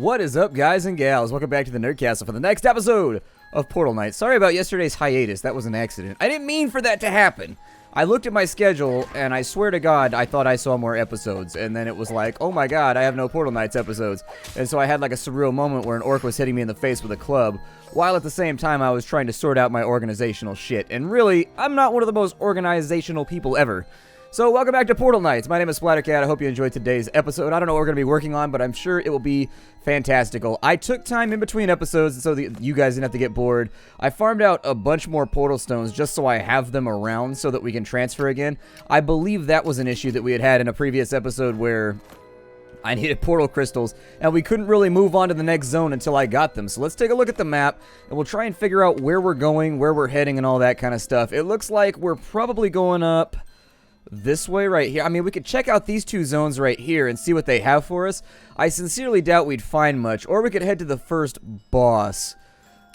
What is up, guys and gals? Welcome back to the Nerdcastle for the next episode of Portal Knight. Sorry about yesterday's hiatus. That was an accident. I didn't mean for that to happen. I looked at my schedule, and I swear to God, I thought I saw more episodes. And then it was like, oh my God, I have no Portal Knights episodes. And so I had like a surreal moment where an orc was hitting me in the face with a club, while at the same time I was trying to sort out my organizational shit. And really, I'm not one of the most organizational people ever. So welcome back to Portal Knights. My name is Splattercat. I hope you enjoyed today's episode. I don't know what we're going to be working on, but I'm sure it will be fantastical. I took time in between episodes so that you guys didn't have to get bored. I farmed out a bunch more portal stones just so I have them around so that we can transfer again. I believe that was an issue that we had in a previous episode where I needed portal crystals, and we couldn't really move on to the next zone until I got them. So let's take a look at the map, and we'll try and figure out where we're going, where we're heading, and all that kind of stuff. It looks like we're probably going up this way right here. I mean, we could check out these two zones right here and see what they have for us. I sincerely doubt we'd find much, or we could head to the first boss.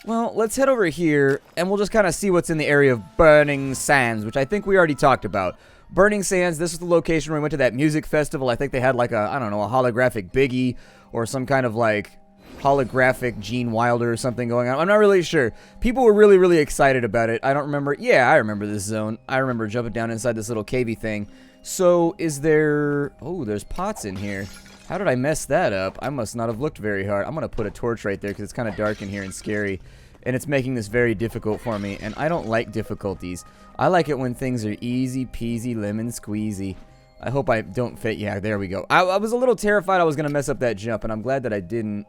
Well, let's head over here, and we'll just kind of see what's in the area of Burning Sands, which I think we already talked about. Burning Sands, this is the location where we went to that music festival. I think they had like a, I don't know, a holographic Biggie, or some kind of like holographic Gene Wilder or something going on. I'm not really sure. People were really, really excited about it. I don't remember. Yeah, I remember this zone. I remember jumping down inside this little cavey thing. So, is there... Oh, there's pots in here. How did I mess that up? I must not have looked very hard. I'm going to put a torch right there because it's kind of dark in here and scary. And it's making this very difficult for me. And I don't like difficulties. I like it when things are easy peasy lemon squeezy. I hope I don't fit... Yeah, there we go. I was a little terrified I was going to mess up that jump, and I'm glad that I didn't.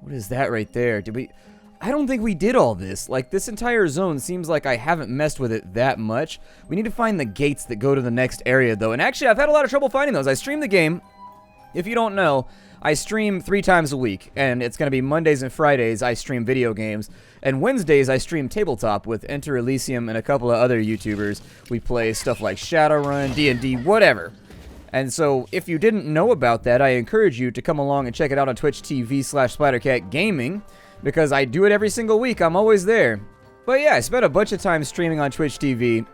What is that right there? Did we... I don't think we did all this. Like, this entire zone seems like I haven't messed with it that much. We need to find the gates that go to the next area, though. And actually, I've had a lot of trouble finding those. I stream the game. If you don't know, I stream 3 times a week. And it's going to be Mondays and Fridays, I stream video games. And Wednesdays, I stream tabletop with Enter Elysium and a couple of other YouTubers. We play stuff like Shadowrun, D&D, whatever. And so, if you didn't know about that, I encourage you to come along and check it out on Twitch TV/Splattercat Gaming, because I do it every single week. I'm always there. But yeah, I spent a bunch of time streaming on Twitch TV,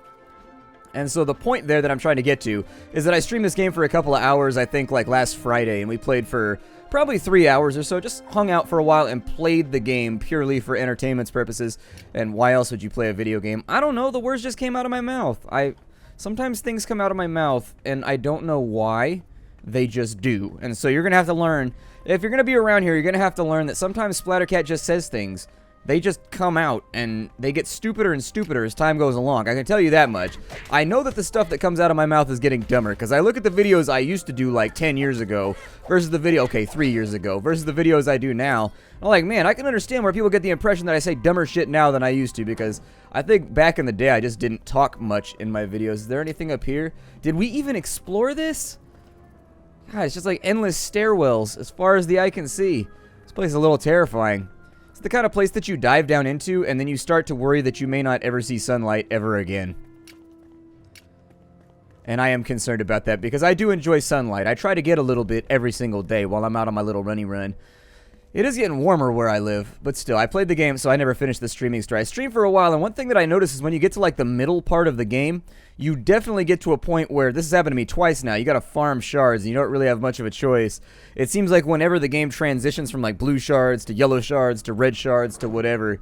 and so the point there that I'm trying to get to is that I streamed this game for a couple of hours, I think, like last Friday, and we played for probably 3 hours or so, just hung out for a while and played the game purely for entertainment purposes. And why else would you play a video game? I don't know, the words just came out of my mouth. Sometimes things come out of my mouth, and I don't know why. They just do. And so you're going to have to learn. If you're going to be around here, you're going to have to learn that sometimes Splattercat just says things. They just come out, and they get stupider and stupider as time goes along. I can tell you that much. I know that the stuff that comes out of my mouth is getting dumber, because I look at the videos I used to do like 10 years ago versus the video, okay, 3 years ago, versus the videos I do now. I'm like, man, I can understand where people get the impression that I say dumber shit now than I used to, because I think back in the day I just didn't talk much in my videos. Is there anything up here? Did we even explore this? God, it's just like endless stairwells as far as the eye can see. This place is a little terrifying. It's the kind of place that you dive down into and then you start to worry that you may not ever see sunlight ever again. And I am concerned about that because I do enjoy sunlight. I try to get a little bit every single day while I'm out on my little runny run. It is getting warmer where I live, but still, I played the game, so I never finished the streaming story. I streamed for a while, and one thing that I noticed is when you get to, like, the middle part of the game, you definitely get to a point where, this has happened to me twice now, you gotta farm shards, and you don't really have much of a choice. It seems like whenever the game transitions from, like, blue shards to yellow shards to red shards to whatever,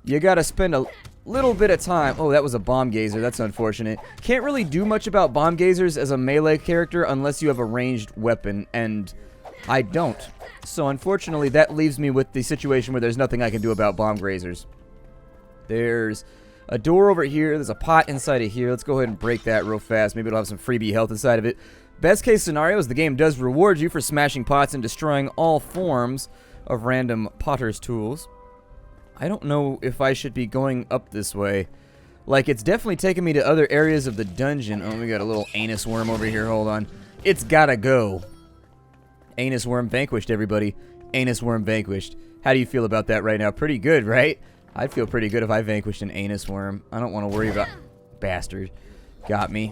you gotta spend a little bit of time. Oh, that was a bomb gazer. That's unfortunate. Can't really do much about bomb gazers as a melee character unless you have a ranged weapon, and I don't. So unfortunately, that leaves me with the situation where there's nothing I can do about bomb grazers. There's a door over here. There's a pot inside of here. Let's go ahead and break that real fast. Maybe it'll have some freebie health inside of it. Best case scenario is the game does reward you for smashing pots and destroying all forms of random potter's tools. I don't know if I should be going up this way. Like, it's definitely taking me to other areas of the dungeon. Oh, we got a little anus worm over here. Hold on. It's gotta go. Anus worm vanquished, everybody. Anus worm vanquished. How do you feel about that right now? Pretty good, right? I'd feel pretty good if I vanquished an anus worm. I don't want to worry about... Bastard. Got me.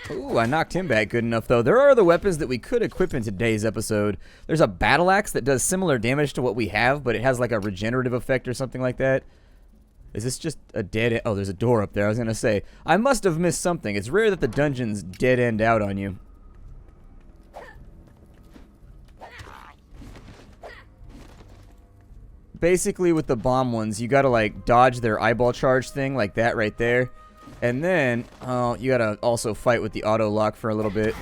Ooh, I knocked him back good enough, though. There are other weapons that we could equip in today's episode. There's a battle axe that does similar damage to what we have, but it has like a regenerative effect or something like that. Is this just a dead end? Oh, there's a door up there. I was going to say. I must have missed something. It's rare that the dungeons dead end out on you. basically with the bomb ones, you gotta like dodge their eyeball charge thing like that right there. And then, you gotta also fight with the auto lock for a little bit.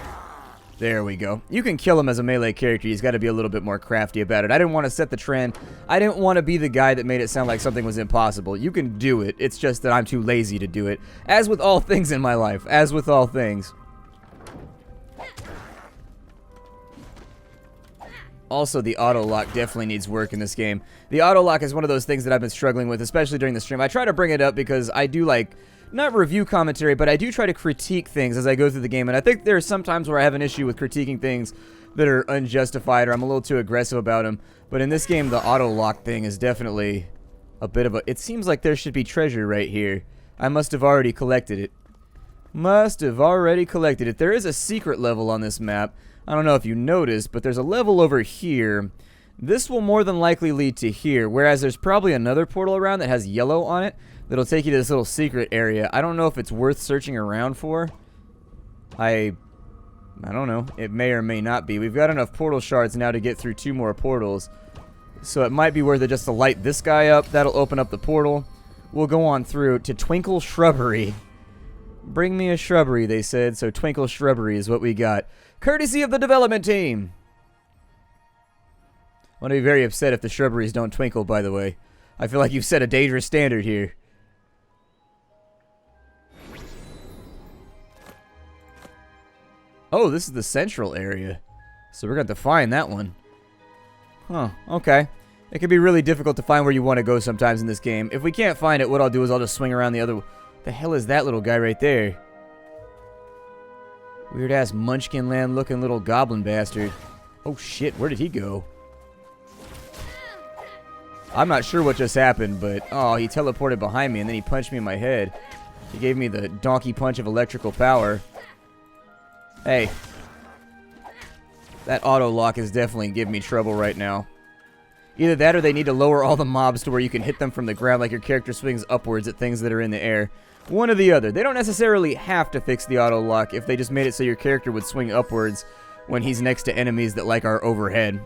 There we go. You can kill him as a melee character. He's got to be a little bit more crafty about it. I didn't want to set the trend. I didn't want to be the guy that made it sound like something was impossible. You can do it. It's just that I'm too lazy to do it. As with all things in my life. As with all things. Also, the auto lock definitely needs work in this game. The auto lock is one of those things that I've been struggling with, especially during the stream. I try to bring it up because I do like... not review commentary, but I do try to critique things as I go through the game, and I think there are some times where I have an issue with critiquing things that are unjustified, or I'm a little too aggressive about them. But in this game, the auto-lock thing is definitely a bit of a... it seems like there should be treasure right here. I must have already collected it. Must have already collected it. There is a secret level on this map. I don't know if you noticed, but there's a level over here. This will more than likely lead to here, whereas there's probably another portal around that has yellow on it that'll take you to this little secret area. I don't know if it's worth searching around for. I don't know. It may or may not be. We've got enough portal shards now to get through 2 more portals. So it might be worth it just to light this guy up. That'll open up the portal. We'll go on through to Twinkle Shrubbery. Bring me a shrubbery, they said. So Twinkle Shrubbery is what we got. Courtesy of the development team. I'm going to be very upset if the shrubberies don't twinkle, by the way. I feel like you've set a dangerous standard here. Oh, this is the central area. So we're going to have to find that one. Huh, okay. It can be really difficult to find where you want to go sometimes in this game. If we can't find it, what I'll do is I'll just swing around the other... the hell is that little guy right there? Weird-ass Munchkin Land-looking little goblin bastard. Oh, shit, where did he go? I'm not sure what just happened, but... oh, he teleported behind me, and then he punched me in my head. He gave me the donkey punch of electrical power. Hey. That auto lock is definitely giving me trouble right now. Either that or they need to lower all the mobs to where you can hit them from the ground like your character swings upwards at things that are in the air. One or the other. They don't necessarily have to fix the auto lock if they just made it so your character would swing upwards when he's next to enemies that like are overhead.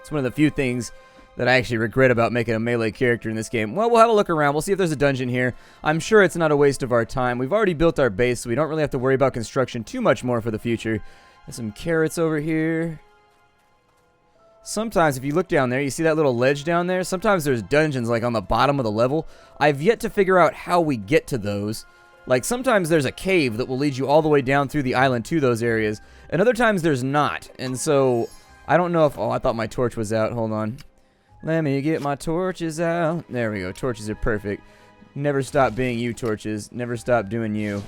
It's one of the few things that I actually regret about making a melee character in this game. Well, we'll have a look around. We'll see if there's a dungeon here. I'm sure it's not a waste of our time. We've already built our base, so we don't really have to worry about construction too much more for the future. There's some carrots over here. Sometimes, if you look down there, you see that little ledge down there? Sometimes there's dungeons, like, on the bottom of the level. I've yet to figure out how we get to those. Like, sometimes there's a cave that will lead you all the way down through the island to those areas. And other times there's not. And so, I don't know if... oh, I thought my torch was out. Hold on. Let me get my torches out. There we go. Torches are perfect. Never stop being you, torches. Never stop doing you.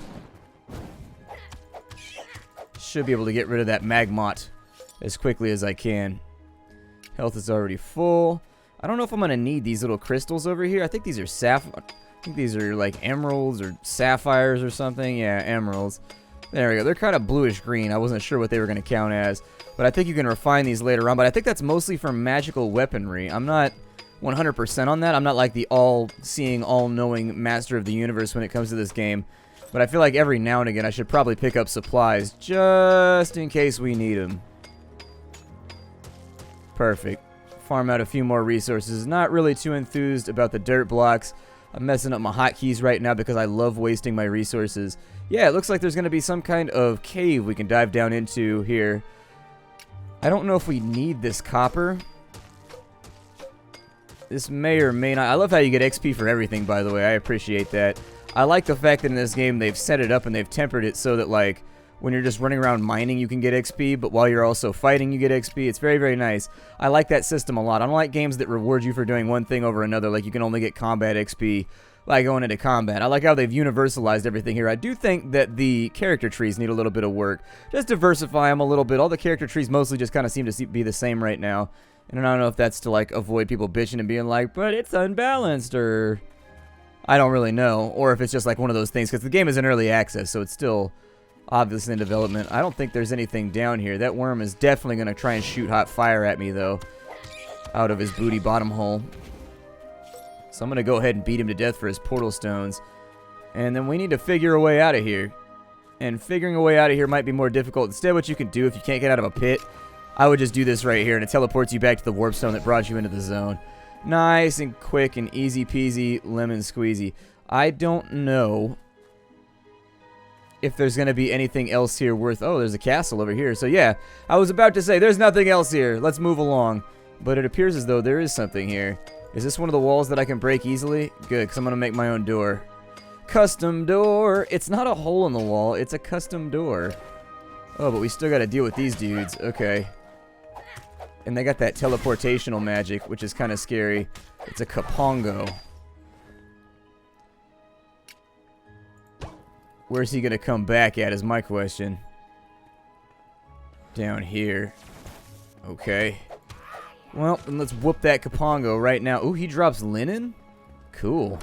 Should be able to get rid of that magmot as quickly as I can. Health is already full. I don't know if I'm going to need these little crystals over here. I think these are I think these are like emeralds or sapphires or something. Yeah, emeralds. There we go. They're kind of bluish green. I wasn't sure what they were going to count as. But I think you can refine these later on. But I think that's mostly for magical weaponry. I'm not 100% on that. I'm not like the all-seeing, all-knowing master of the universe when it comes to this game. But I feel like every now and again I should probably pick up supplies just in case we need them. Perfect. Farm out a few more resources. Not really too enthused about the dirt blocks. I'm messing up my hotkeys right now because I love wasting my resources. Yeah, it looks like there's going to be some kind of cave we can dive down into here. I don't know if we need this copper. This may or may not... I love how you get XP for everything, by the way. I appreciate that. I like the fact that in this game they've set it up and they've tempered it so that, like, when you're just running around mining, you can get XP, but while you're also fighting, you get XP. It's very, very nice. I like that system a lot. I don't like games that reward you for doing one thing over another, like you can only get combat XP by going into combat. I like how they've universalized everything here. I do think that the character trees need a little bit of work. Just diversify them a little bit. All the character trees mostly just kind of seem to be the same right now. And I don't know if that's to, like, avoid people bitching and being like, but it's unbalanced, or... I don't really know. Or if it's just like one of those things, because the game is in early access, so it's still... obviously in development. I don't think there's anything down here. That worm is definitely going to try and shoot hot fire at me, though. Out of his booty bottom hole. So I'm going to go ahead and beat him to death for his portal stones. And then we need to figure a way out of here. And figuring a way out of here might be more difficult. Instead, what you can do if you can't get out of a pit, I would just do this right here, and it teleports you back to the warp stone that brought you into the zone. Nice and quick and easy peasy lemon squeezy. I don't know if there's going to be anything else here worth... Oh, there's a castle over here. So yeah, I was about to say, there's nothing else here. Let's move along. But it appears as though there is something here. Is this one of the walls that I can break easily? Good, because I'm going to make my own door. Custom door. It's not a hole in the wall. It's a custom door. Oh, but we still got to deal with these dudes. Okay. And they got that teleportational magic, which is kind of scary. It's a Kapongo. Where's he going to come back at is my question. Down here. Okay. Well, then let's whoop that Kapongo right now. Ooh, he drops linen? Cool.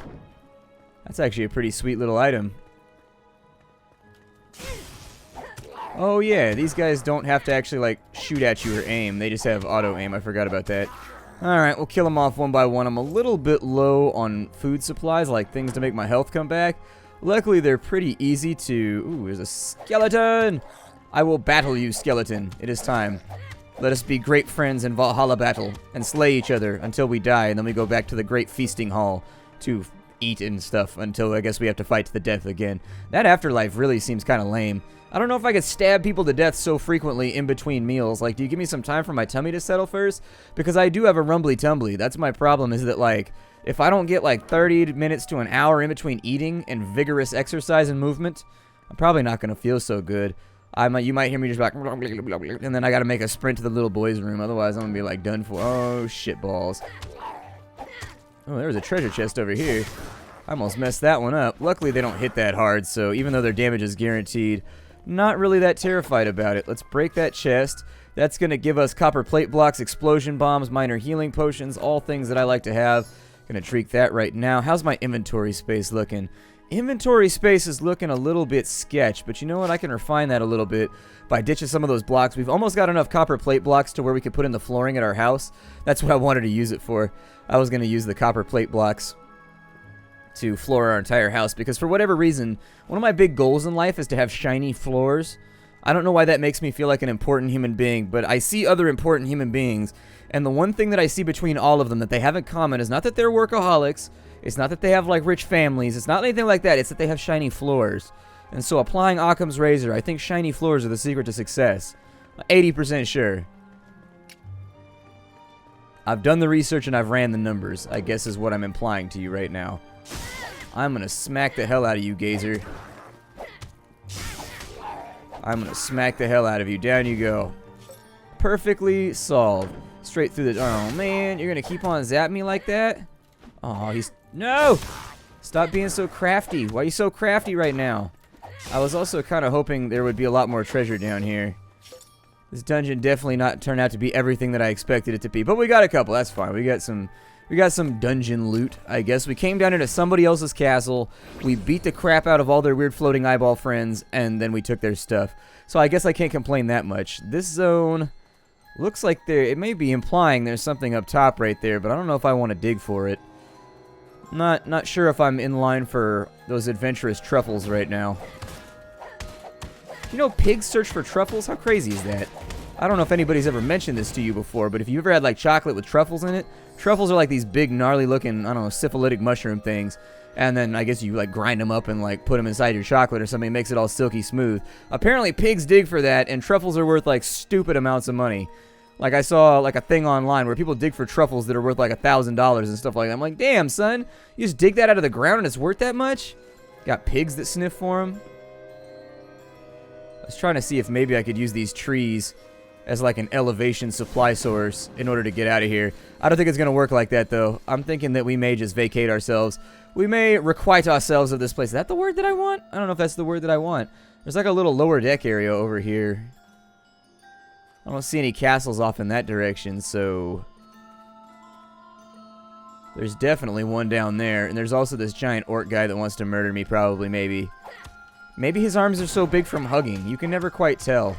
That's actually a pretty sweet little item. Oh yeah, these guys don't have to actually like shoot at you or aim. They just have auto aim. I forgot about that. Alright, we'll kill them off one by one. I'm a little bit low on food supplies, like things to make my health come back. Luckily, they're pretty easy to... Ooh, there's a skeleton! I will battle you, skeleton. It is time. Let us be great friends in Valhalla battle and slay each other until we die, and then we go back to the great feasting hall to eat and stuff until I guess we have to fight to the death again. That afterlife really seems kind of lame. I don't know if I could stab people to death so frequently in between meals. Like, do you give me some time for my tummy to settle first? Because I do have a rumbly tumbly. That's my problem, is that, like, if I don't get, like, 30 minutes to an hour in between eating and vigorous exercise and movement, I'm probably not going to feel so good. You might hear me just like, and then I got to make a sprint to the little boy's room. Otherwise, I'm going to be, like, done for. Oh, shit balls. Oh, there's a treasure chest over here. I almost messed that one up. Luckily, they don't hit that hard, so even though their damage is guaranteed, not really that terrified about it. Let's break that chest. That's going to give us copper plate blocks, explosion bombs, minor healing potions, all things that I like to have. Going to treat that right now. How's my inventory space looking? Inventory space is looking a little bit sketch, but you know what? I can refine that a little bit by ditching some of those blocks. We've almost got enough copper plate blocks to where we could put in the flooring at our house. That's what I wanted to use it for. I was going to use the copper plate blocks to floor our entire house, because for whatever reason, one of my big goals in life is to have shiny floors. I don't know why that makes me feel like an important human being, but I see other important human beings, and the one thing that I see between all of them that they have in common is not that they're workaholics, it's not that they have like rich families, it's not anything like that, it's that they have shiny floors. And so applying Occam's razor, I think shiny floors are the secret to success. 80% sure. I've done the research and I've ran the numbers, I guess is what I'm implying to you right now. I'm gonna smack the hell out of you, Gazer. I'm gonna smack the hell out of you. Down you go. Perfectly solved. Straight through the... Oh, man. You're gonna keep on zapping me like that? Oh, he's... No! Stop being so crafty. Why are you so crafty right now? I was also kind of hoping there would be a lot more treasure down here. This dungeon definitely not turned out to be everything that I expected it to be. But we got a couple. That's fine. We got some dungeon loot, I guess. We came down into somebody else's castle. We beat the crap out of all their weird floating eyeball friends, and then we took their stuff. So I guess I can't complain that much. This zone looks like it may be implying there's something up top right there, but I don't know if I want to dig for it. Not sure if I'm in line for those adventurous truffles right now. You know, pigs search for truffles? How crazy is that? I don't know if anybody's ever mentioned this to you before, but if you ever had like chocolate with truffles in it, truffles are like these big gnarly looking, I don't know, syphilitic mushroom things. And then I guess you like grind them up and like put them inside your chocolate or something. It makes it all silky smooth. Apparently pigs dig for that, and truffles are worth like stupid amounts of money. Like I saw like a thing online where people dig for truffles that are worth like $1,000 and stuff like that. I'm like, damn son, you just dig that out of the ground and it's worth that much? Got pigs that sniff for them. I was trying to see if maybe I could use these trees as like an elevation supply source in order to get out of here. I don't think it's going to work like that, though. I'm thinking that we may just vacate ourselves. We may requite ourselves of this place. Is that the word that I want? I don't know if that's the word that I want. There's like a little lower deck area over here. I don't see any castles off in that direction, so... There's definitely one down there. And there's also this giant orc guy that wants to murder me, probably, maybe. Maybe his arms are so big from hugging. You can never quite tell.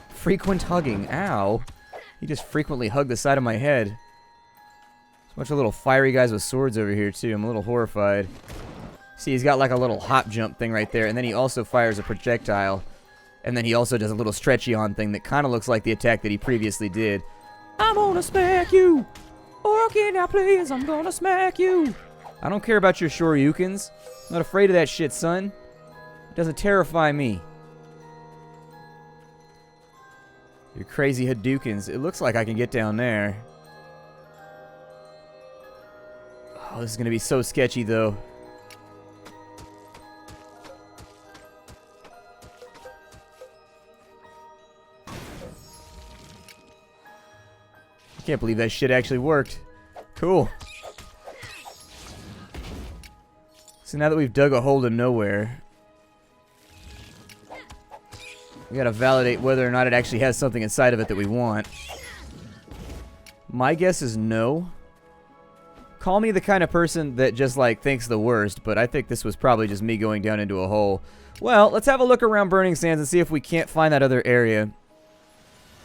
Frequent hugging. Ow. He just frequently hugged the side of my head. There's a bunch of little fiery guys with swords over here, too. I'm a little horrified. See, he's got like a little hop jump thing right there. And then he also fires a projectile. And then he also does a little stretchy on thing that kind of looks like the attack that he previously did. I'm gonna smack you. Okay, now please, I'm gonna smack you. I don't care about your shoryukens. I'm not afraid of that shit, son. It doesn't terrify me. Your crazy Hadoukens. It looks like I can get down there. Oh, this is gonna be so sketchy, though. I can't believe that shit actually worked. Cool. So now that we've dug a hole to nowhere, we gotta validate whether or not it actually has something inside of it that we want. My guess is no. Call me the kind of person that just, like, thinks the worst, but I think this was probably just me going down into a hole. Well, let's have a look around Burning Sands and see if we can't find that other area.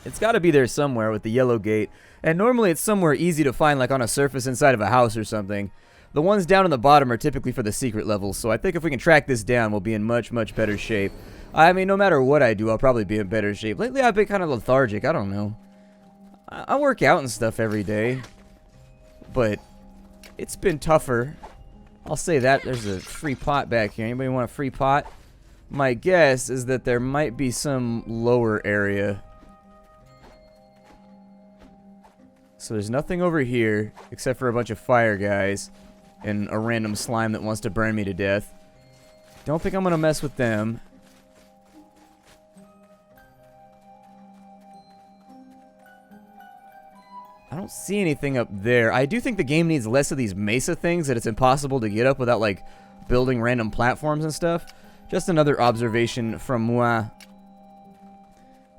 It's gotta be there somewhere with the yellow gate. And normally it's somewhere easy to find, like on a surface inside of a house or something. The ones down on the bottom are typically for the secret levels, so I think if we can track this down, we'll be in much, much better shape. I mean, no matter what I do, I'll probably be in better shape. Lately, I've been kind of lethargic. I don't know. I work out and stuff every day, but it's been tougher. I'll say that. There's a free pot back here. Anybody want a free pot? My guess is that there might be some lower area. So there's nothing over here except for a bunch of fire guys and a random slime that wants to burn me to death. Don't think I'm gonna mess with them. I don't see anything up there. I do think the game needs less of these mesa things that it's impossible to get up without, like, building random platforms and stuff. Just another observation from moi.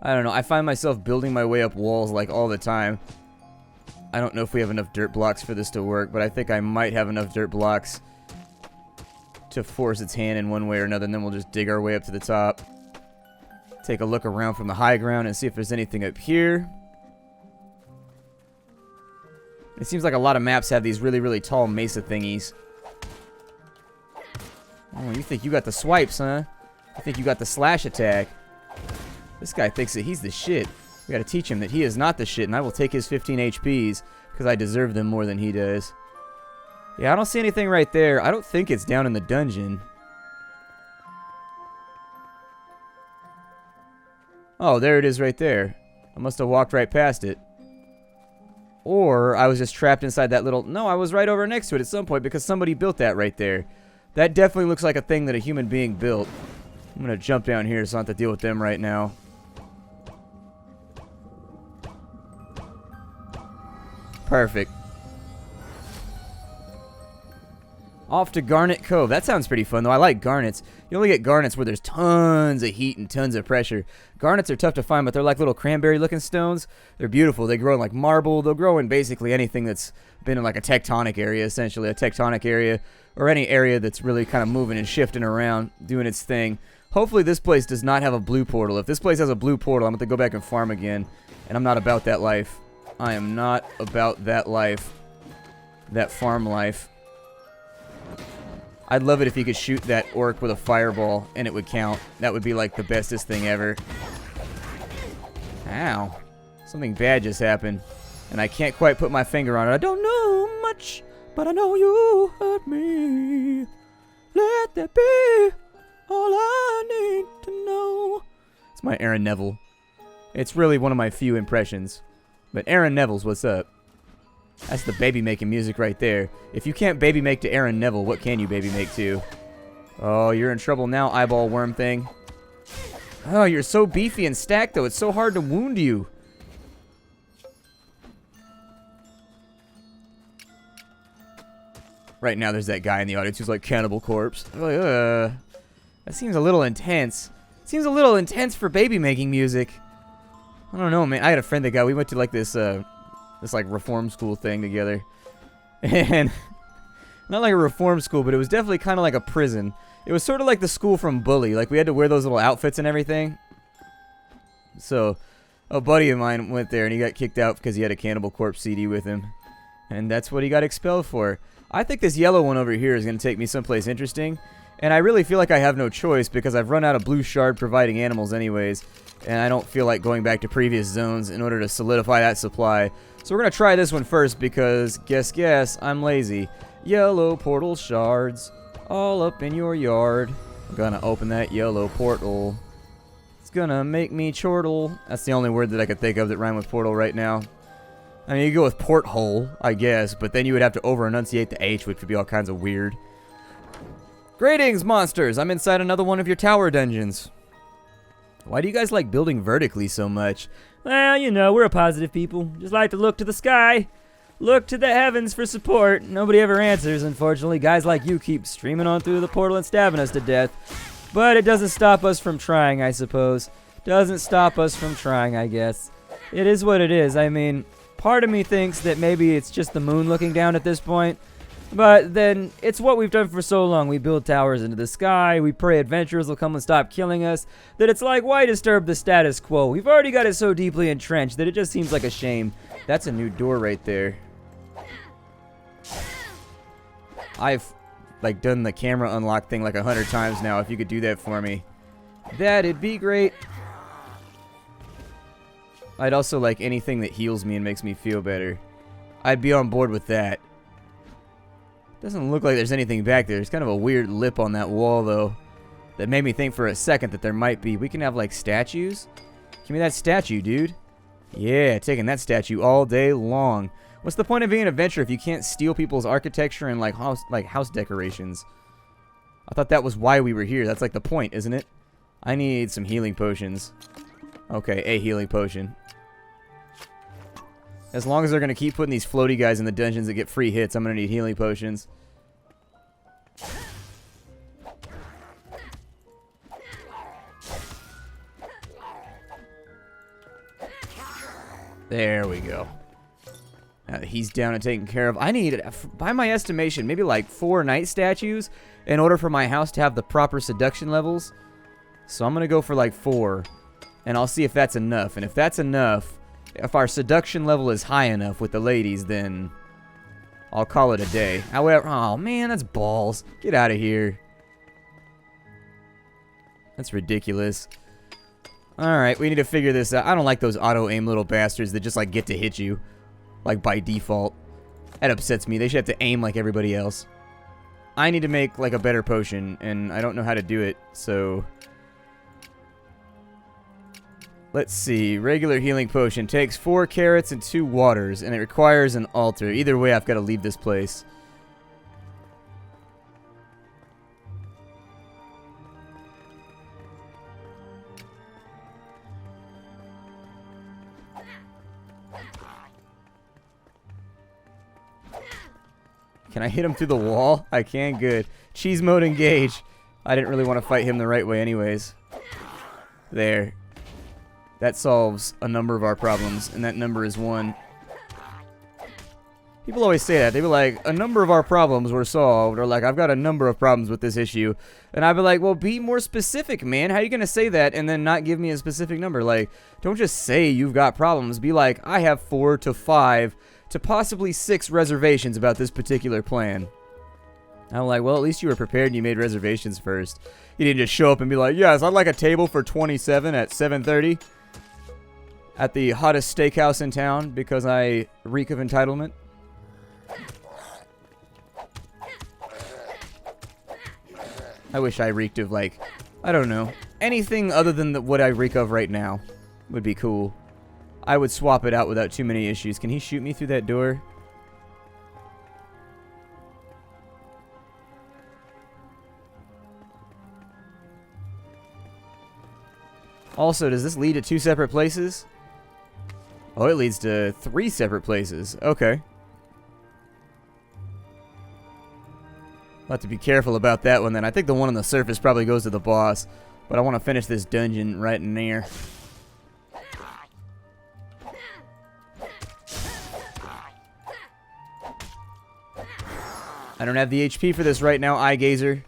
I don't know. I find myself building my way up walls, like, all the time. I don't know if we have enough dirt blocks for this to work, but I think I might have enough dirt blocks to force its hand in one way or another, and then we'll just dig our way up to the top. Take a look around from the high ground and see if there's anything up here. It seems like a lot of maps have these really, really tall mesa thingies. Oh, you think you got the swipes, huh? You think you got the slash attack? This guy thinks that he's the shit. We gotta teach him that he is not the shit, and I will take his 15 HPs, because I deserve them more than he does. Yeah, I don't see anything right there. I don't think it's down in the dungeon. Oh, there it is right there. I must have walked right past it. Or I was just trapped inside that little... No, I was right over next to it at some point, because somebody built that right there. That definitely looks like a thing that a human being built. I'm gonna jump down here so I don't have to deal with them right now. Perfect. Off to Garnet Cove. That sounds pretty fun, though. I like garnets. You only get garnets where there's tons of heat and tons of pressure. Garnets are tough to find, but they're like little cranberry-looking stones. They're beautiful. They grow in like marble. They'll grow in basically anything that's been in like a tectonic area, essentially. A tectonic area, or any area that's really kind of moving and shifting around, doing its thing. Hopefully this place does not have a blue portal. If this place has a blue portal, I'm going to go back and farm again. And I'm not about that life. I am not about that life. That farm life. I'd love it if you could shoot that orc with a fireball and it would count. That would be like the bestest thing ever. Ow. Something bad just happened. And I can't quite put my finger on it. I don't know much, but I know you hurt me. Let that be all I need to know. It's my Aaron Neville. It's really one of my few impressions. But Aaron Neville's what's up. That's the baby making music right there. If you can't baby make to Aaron Neville, what can you baby make to? Oh, you're in trouble now, eyeball worm thing. Oh, you're so beefy and stacked, though. It's so hard to wound you. Right now, there's that guy in the audience who's like, Cannibal Corpse. Like, that seems a little intense. It seems a little intense for baby making music. I don't know, man. I had a friend that we went to like this like reform school thing together. And not like a reform school, but it was definitely kind of like a prison. It was sort of like the school from Bully. Like we had to wear those little outfits and everything. So a buddy of mine went there and he got kicked out because he had a Cannibal Corpse CD with him. And that's what he got expelled for. I think this yellow one over here is going to take me someplace interesting. And I really feel like I have no choice because I've run out of blue shard providing animals anyways. And I don't feel like going back to previous zones in order to solidify that supply. So we're going to try this one first because, guess, I'm lazy. Yellow portal shards all up in your yard. I'm going to open that yellow portal. It's going to make me chortle. That's the only word that I could think of that rhyme with portal right now. I mean, you go with porthole, I guess, but then you would have to over-enunciate the H, which would be all kinds of weird. Greetings, monsters! I'm inside another one of your tower dungeons. Why do you guys like building vertically so much? Well, you know, we're a positive people. Just like to look to the sky. Look to the heavens for support. Nobody ever answers, unfortunately. Guys like you keep streaming on through the portal and stabbing us to death. But it doesn't stop us from trying, I suppose. Doesn't stop us from trying, I guess. It is what it is. I mean, part of me thinks that maybe it's just the moon looking down at this point. But then, it's what we've done for so long. We build towers into the sky, we pray adventurers will come and stop killing us, that it's like, why disturb the status quo? We've already got it so deeply entrenched that it just seems like a shame. That's a new door right there. I've, like, done the camera unlock thing like 100 times now. If you could do that for me, that'd be great. I'd also like anything that heals me and makes me feel better. I'd be on board with that. Doesn't look like there's anything back there. There's kind of a weird lip on that wall, though, that made me think for a second that there might be. We can have, like, statues? Give me that statue, dude. Yeah, taking that statue all day long. What's the point of being an adventurer if you can't steal people's architecture and, like, house decorations? I thought that was why we were here. That's, like, the point, isn't it? I need some healing potions. Okay, a healing potion. As long as they're going to keep putting these floaty guys in the dungeons that get free hits, I'm going to need healing potions. There we go. Now that he's down and taken care of. I need, by my estimation, maybe like 4 night statues in order for my house to have the proper seduction levels. So I'm going to go for like 4. And I'll see if that's enough. And if that's enough, if our seduction level is high enough with the ladies, then I'll call it a day. However, oh man, that's balls. Get out of here. That's ridiculous. Alright, we need to figure this out. I don't like those auto-aim little bastards that just like get to hit you. Like by default. That upsets me. They should have to aim like everybody else. I need to make like a better potion, and I don't know how to do it, so... Let's see. Regular healing potion takes 4 carrots and 2 waters, and it requires an altar. Either way, I've got to leave this place. Can I hit him through the wall? I can. Good. Cheese mode engage. I didn't really want to fight him the right way anyways. There. That solves a number of our problems, and that number is 1. People always say that. They be like, a number of our problems were solved, or like, I've got a number of problems with this issue. And I'd be like, well, be more specific, man. How are you going to say that and then not give me a specific number? Like, don't just say you've got problems. Be like, I have 4 to 5 to possibly 6 reservations about this particular plan. I'm like, well, at least you were prepared and you made reservations first. You didn't just show up and be like, yes, I'd like a table for 27 at 7:30. At the hottest steakhouse in town because I reek of entitlement. I wish I reeked of, like, I don't know, anything other than what I reek of right now would be cool. I would swap it out without too many issues. Can he shoot me through that door? Also, does this lead to 2 separate places? Oh, it leads to 3 separate places. Okay. I'll have to be careful about that one then. I think the one on the surface probably goes to the boss. But I want to finish this dungeon right in there. I don't have the HP for this right now, Eye Gazer.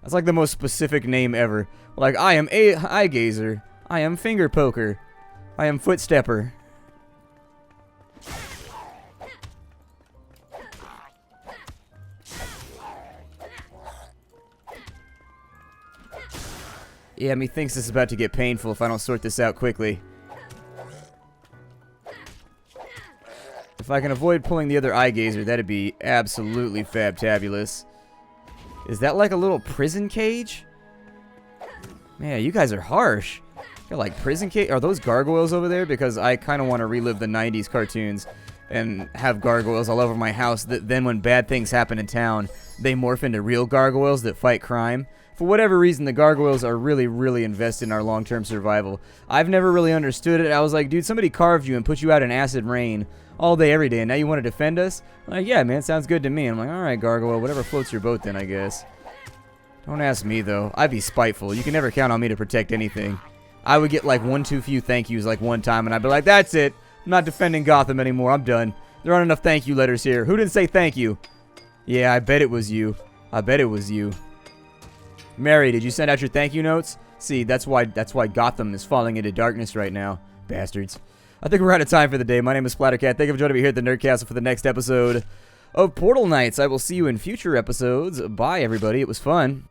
That's like the most specific name ever. Like, I am a Eye Gazer. I am Finger Poker. I am Footstepper. Yeah, methinks this is about to get painful if I don't sort this out quickly. If I can avoid pulling the other eye gazer, that'd be absolutely fabtabulous. Is that like a little prison cage? Man, you guys are harsh. Got like prison cage. Are those gargoyles over there? Because I kind of want to relive the 90s cartoons and have gargoyles all over my house that then when bad things happen in town, they morph into real gargoyles that fight crime. For whatever reason, the gargoyles are really, really invested in our long-term survival. I've never really understood it. I was like, dude, somebody carved you and put you out in acid rain all day, every day, and now you want to defend us? I'm like, yeah, man, sounds good to me. I'm like, all right, gargoyle, whatever floats your boat then, I guess. Don't ask me, though. I'd be spiteful. You can never count on me to protect anything. I would get like one too few thank yous like one time, and I'd be like, that's it. I'm not defending Gotham anymore. I'm done. There aren't enough thank you letters here. Who didn't say thank you? Yeah, I bet it was you. I bet it was you. Mary, did you send out your thank you notes? See, that's why Gotham is falling into darkness right now. Bastards. I think we're out of time for the day. My name is Splattercat. Thank you for joining me here at the Nerd Castle for the next episode of Portal Knights. I will see you in future episodes. Bye, everybody. It was fun.